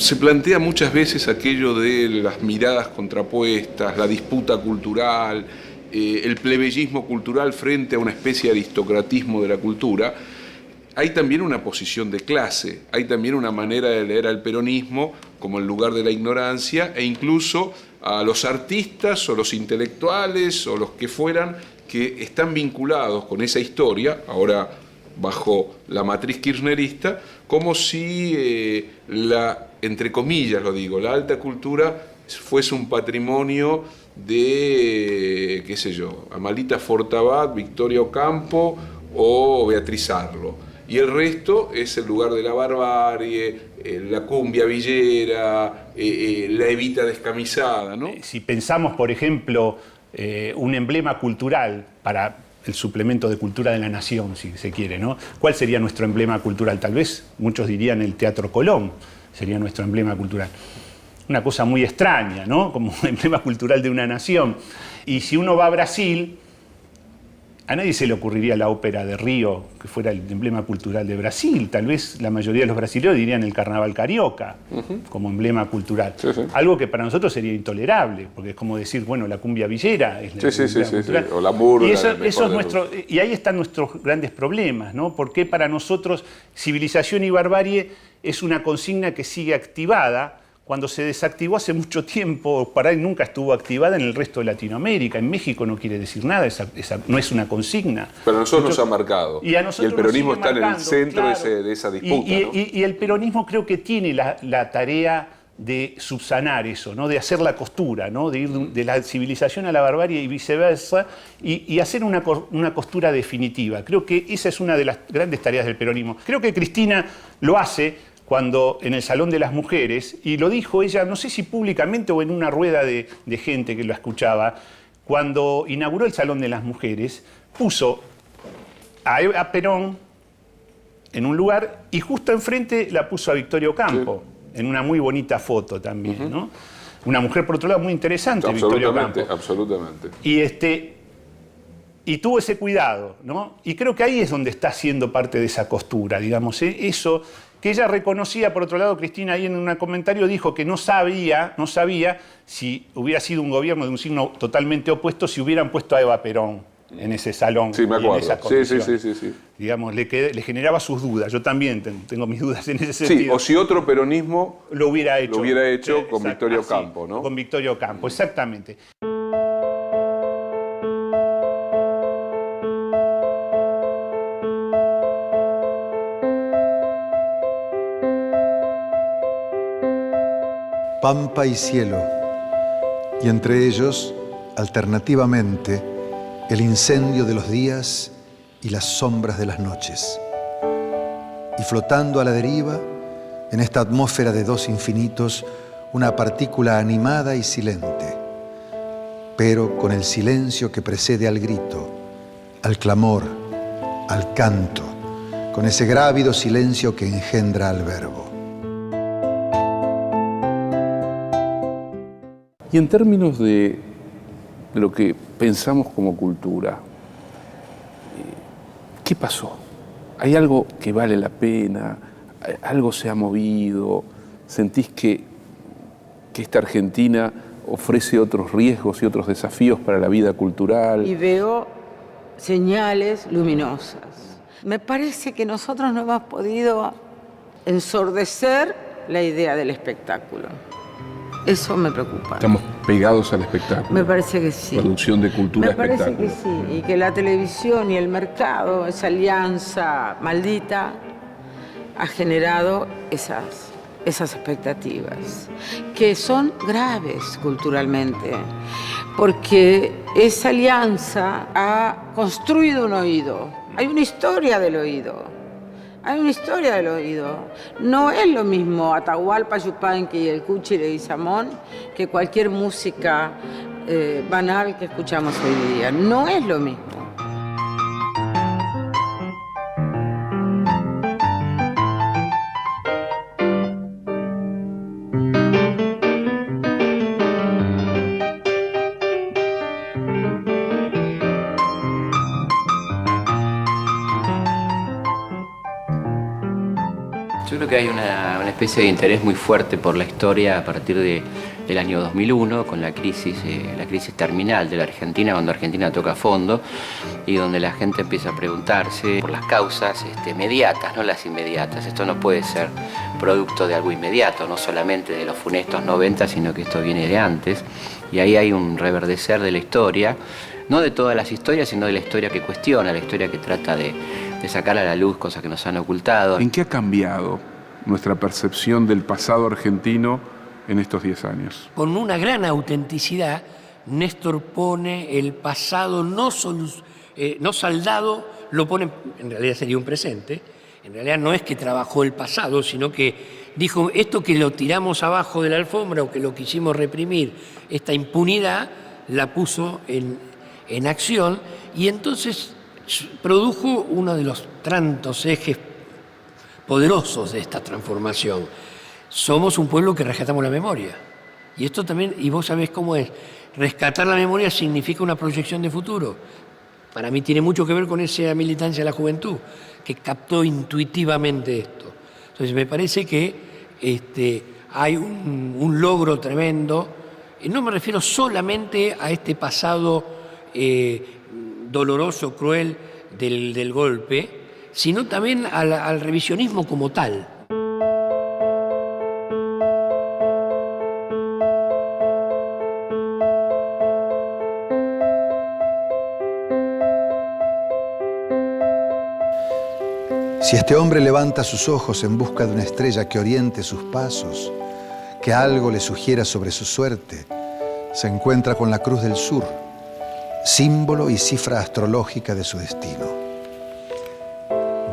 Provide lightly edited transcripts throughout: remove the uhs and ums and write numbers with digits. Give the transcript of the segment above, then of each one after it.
Se plantea muchas veces aquello de las miradas contrapuestas, la disputa cultural, el plebeyismo cultural frente a una especie de aristocratismo de la cultura. Hay también una posición de clase, hay también una manera de leer al peronismo como el lugar de la ignorancia, e incluso a los artistas o los intelectuales o los que fueran que están vinculados con esa historia, ahora bajo la matriz kirchnerista, como si entre comillas lo digo, la alta cultura fuese un patrimonio de, qué sé yo, Amalita Fortabat, Victoria Ocampo o Beatriz Arlo. Y el resto es el lugar de la barbarie, la cumbia villera, la evita descamisada, ¿no? Si pensamos, por ejemplo, un emblema cultural para el suplemento de cultura de la nación, si se quiere, ¿no? ¿Cuál sería nuestro emblema cultural? Tal vez muchos dirían el Teatro Colón sería nuestro emblema cultural. Una cosa muy extraña, ¿no? Como emblema cultural de una nación. Y si uno va a Brasil, a nadie se le ocurriría la ópera de Río, que fuera el emblema cultural de Brasil. Tal vez la mayoría de los brasileños dirían el carnaval carioca como emblema cultural. Sí, sí. Algo que para nosotros sería intolerable, porque es como decir, bueno, la cumbia villera es la emblema cultural. O la burla. Y, eso es nuestro, y ahí están nuestros grandes problemas, ¿no? Porque para nosotros civilización y barbarie es una consigna que sigue activada, cuando se desactivó hace mucho tiempo, para él nunca estuvo activada en el resto de Latinoamérica. En México no quiere decir nada, no es una consigna. Pero a nosotros nos ha marcado. Y el peronismo está en el centro, claro, de esa disputa. Y el peronismo creo que tiene la tarea de subsanar eso, ¿no? De hacer la costura, ¿no? De ir de la civilización a la barbarie y viceversa, y hacer una costura definitiva. Creo que esa es una de las grandes tareas del peronismo. Creo que Cristina lo hace cuando en el Salón de las Mujeres, y lo dijo ella, no sé si públicamente o en una rueda de gente que lo escuchaba, cuando inauguró el Salón de las Mujeres, puso a Perón en un lugar y justo enfrente la puso a Victoria Ocampo, sí, en una muy bonita foto también, ¿no? Una mujer, por otro lado, muy interesante, Victoria Ocampo. Absolutamente. Y tuvo ese cuidado, ¿no? Y creo que ahí es donde está siendo parte de esa costura, digamos, eso que ella reconocía. Por otro lado, Cristina ahí en un comentario dijo que no sabía si hubiera sido un gobierno de un signo totalmente opuesto, si hubieran puesto a Eva Perón en ese salón. Sí, me acuerdo. En esa condición. Sí. Digamos, le generaba sus dudas. Yo también tengo mis dudas en ese sentido. Sí, o si otro peronismo lo hubiera hecho con Victoria Ocampo, ¿no? Con Victoria Ocampo, exactamente. Pampa y cielo, y entre ellos, alternativamente, el incendio de los días y las sombras de las noches. Y flotando a la deriva, en esta atmósfera de dos infinitos, una partícula animada y silente, pero con el silencio que precede al grito, al clamor, al canto, con ese grávido silencio que engendra al verbo. Y en términos de lo que pensamos como cultura, ¿qué pasó? ¿Hay algo que vale la pena? ¿Algo se ha movido? ¿Sentís que esta Argentina ofrece otros riesgos y otros desafíos para la vida cultural? Y veo señales luminosas. Me parece que nosotros no hemos podido ensordecer la idea del espectáculo. Eso me preocupa. Estamos pegados al espectáculo. Me parece que sí. Producción de cultura, espectáculo. Me parece que sí. Y que la televisión y el mercado, esa alianza maldita, ha generado esas expectativas, que son graves culturalmente, porque esa alianza ha construido un oído. Hay una historia del oído. Hay una historia del oído. No es lo mismo Atahualpa Yupanqui y el Cuchi Leguizamón que cualquier música banal que escuchamos hoy día. No es lo mismo. Yo creo que hay una especie de interés muy fuerte por la historia a partir del año 2001, con la crisis terminal de la Argentina, cuando Argentina toca fondo y donde la gente empieza a preguntarse por las causas mediatas, no las inmediatas. Esto no puede ser producto de algo inmediato, no solamente de los funestos 90, sino que esto viene de antes. Y ahí hay un reverdecer de la historia, no de todas las historias, sino de la historia que cuestiona, la historia que trata de sacar a la luz cosas que nos han ocultado. ¿En qué ha cambiado nuestra percepción del pasado argentino en estos 10 años? Con una gran autenticidad, Néstor pone el pasado no saldado, lo pone, en realidad sería un presente, en realidad no es que trabajó el pasado, sino que dijo, esto que lo tiramos abajo de la alfombra o que lo quisimos reprimir, esta impunidad la puso en acción y entonces produjo uno de los tantos ejes poderosos de esta transformación. Somos un pueblo que rescatamos la memoria. Y esto también, y vos sabés cómo es, rescatar la memoria significa una proyección de futuro. Para mí tiene mucho que ver con esa militancia de la juventud, que captó intuitivamente esto. Entonces me parece que hay un logro tremendo. Y no me refiero solamente a este pasado doloroso, cruel del golpe, sino también al revisionismo como tal. Si este hombre levanta sus ojos en busca de una estrella que oriente sus pasos, que algo le sugiera sobre su suerte, se encuentra con la Cruz del Sur, símbolo y cifra astrológica de su destino.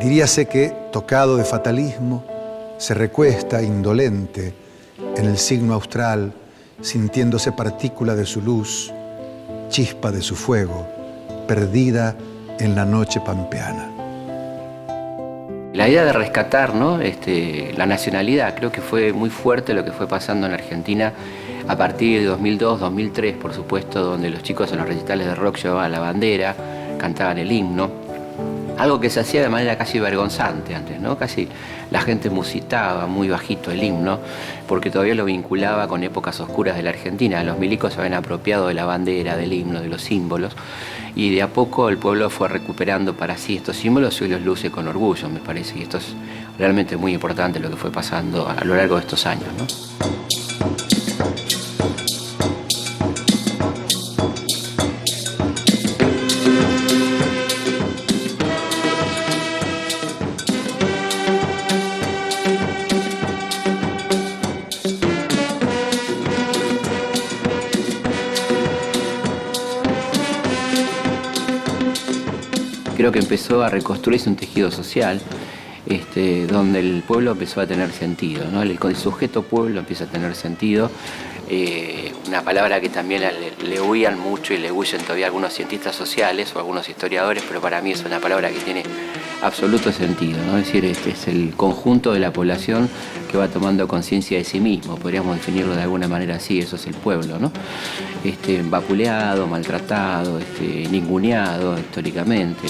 Diríase que, tocado de fatalismo, se recuesta indolente en el signo austral, sintiéndose partícula de su luz, chispa de su fuego, perdida en la noche pampeana. La idea de rescatar, ¿no? La nacionalidad, creo que fue muy fuerte lo que fue pasando en Argentina a partir de 2002, 2003, por supuesto, donde los chicos en los recitales de rock llevaban la bandera, cantaban el himno. Algo que se hacía de manera casi vergonzante antes, ¿no? Casi la gente musitaba muy bajito el himno, porque todavía lo vinculaba con épocas oscuras de la Argentina. Los milicos se habían apropiado de la bandera, del himno, de los símbolos, y de a poco el pueblo fue recuperando para sí estos símbolos y hoy los luce con orgullo, me parece. Y esto es realmente muy importante lo que fue pasando a lo largo de estos años, ¿no? Creo que empezó a reconstruirse un tejido social donde el pueblo empezó a tener sentido, ¿no? El sujeto pueblo empieza a tener sentido, una palabra que también le huían mucho y le huyen todavía algunos cientistas sociales o algunos historiadores, pero para mí es una palabra que tiene absoluto sentido, ¿no? Es decir, es el conjunto de la población que va tomando conciencia de sí mismo, podríamos definirlo de alguna manera así, eso es el pueblo, ¿no? Vapuleado, maltratado, ninguneado históricamente.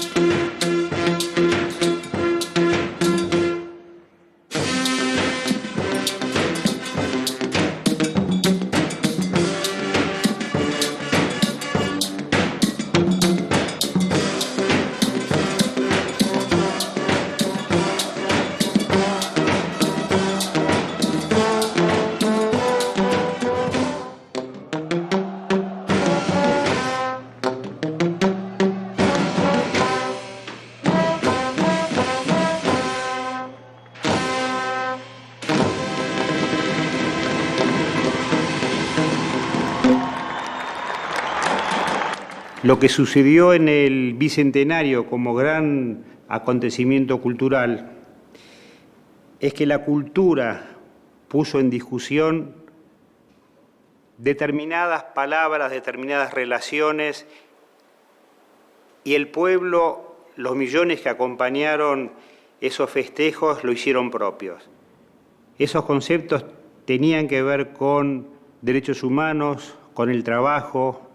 Lo que sucedió en el Bicentenario como gran acontecimiento cultural es que la cultura puso en discusión determinadas palabras, determinadas relaciones, y el pueblo, los millones que acompañaron esos festejos, lo hicieron propios. Esos conceptos tenían que ver con derechos humanos, con el trabajo,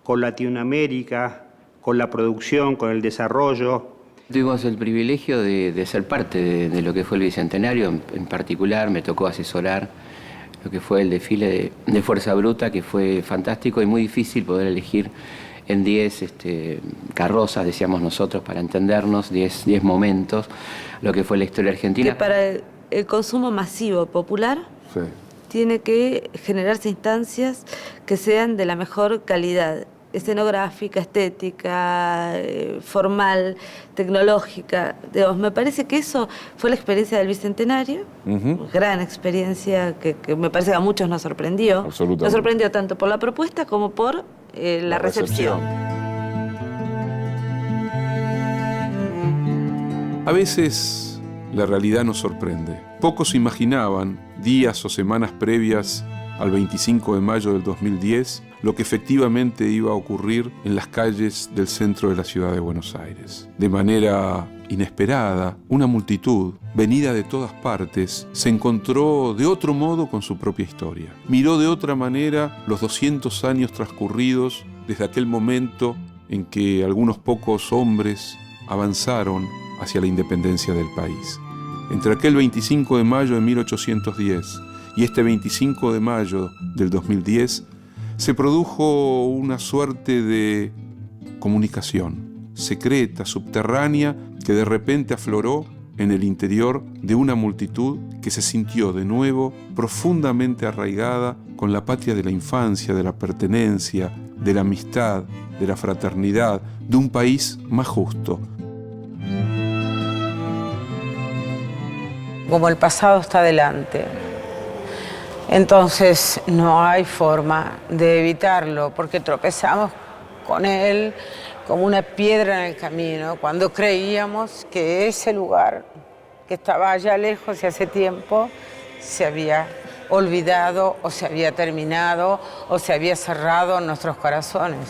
con Latinoamérica, con la producción, con el desarrollo, Tuvimos el privilegio de ser parte de lo que fue el Bicentenario. En particular me tocó asesorar lo que fue el desfile de Fuerza Bruta, que fue fantástico y muy difícil poder elegir en 10 carrozas, decíamos nosotros, para entendernos, 10 momentos, lo que fue la historia argentina. Que para el consumo masivo popular Sí. tiene que generarse instancias que sean de la mejor calidad escenográfica, estética, formal, tecnológica. Digamos, me parece que eso fue la experiencia del Bicentenario, gran experiencia que me parece que a muchos nos sorprendió. Absolutamente. Nos sorprendió tanto por la propuesta como por la recepción. A veces la realidad nos sorprende. Pocos imaginaban, días o semanas previas al 25 de mayo del 2010, lo que efectivamente iba a ocurrir en las calles del centro de la ciudad de Buenos Aires. De manera inesperada, una multitud, venida de todas partes, se encontró de otro modo con su propia historia. Miró de otra manera los 200 años transcurridos desde aquel momento en que algunos pocos hombres avanzaron hacia la independencia del país. Entre aquel 25 de mayo de 1810 y este 25 de mayo del 2010, se produjo una suerte de comunicación secreta, subterránea, que de repente afloró en el interior de una multitud que se sintió de nuevo profundamente arraigada con la patria de la infancia, de la pertenencia, de la amistad, de la fraternidad, de un país más justo. Como el pasado está delante, entonces no hay forma de evitarlo, porque tropezamos con él como una piedra en el camino, cuando creíamos que ese lugar que estaba allá lejos y hace tiempo se había olvidado o se había terminado o se había cerrado en nuestros corazones.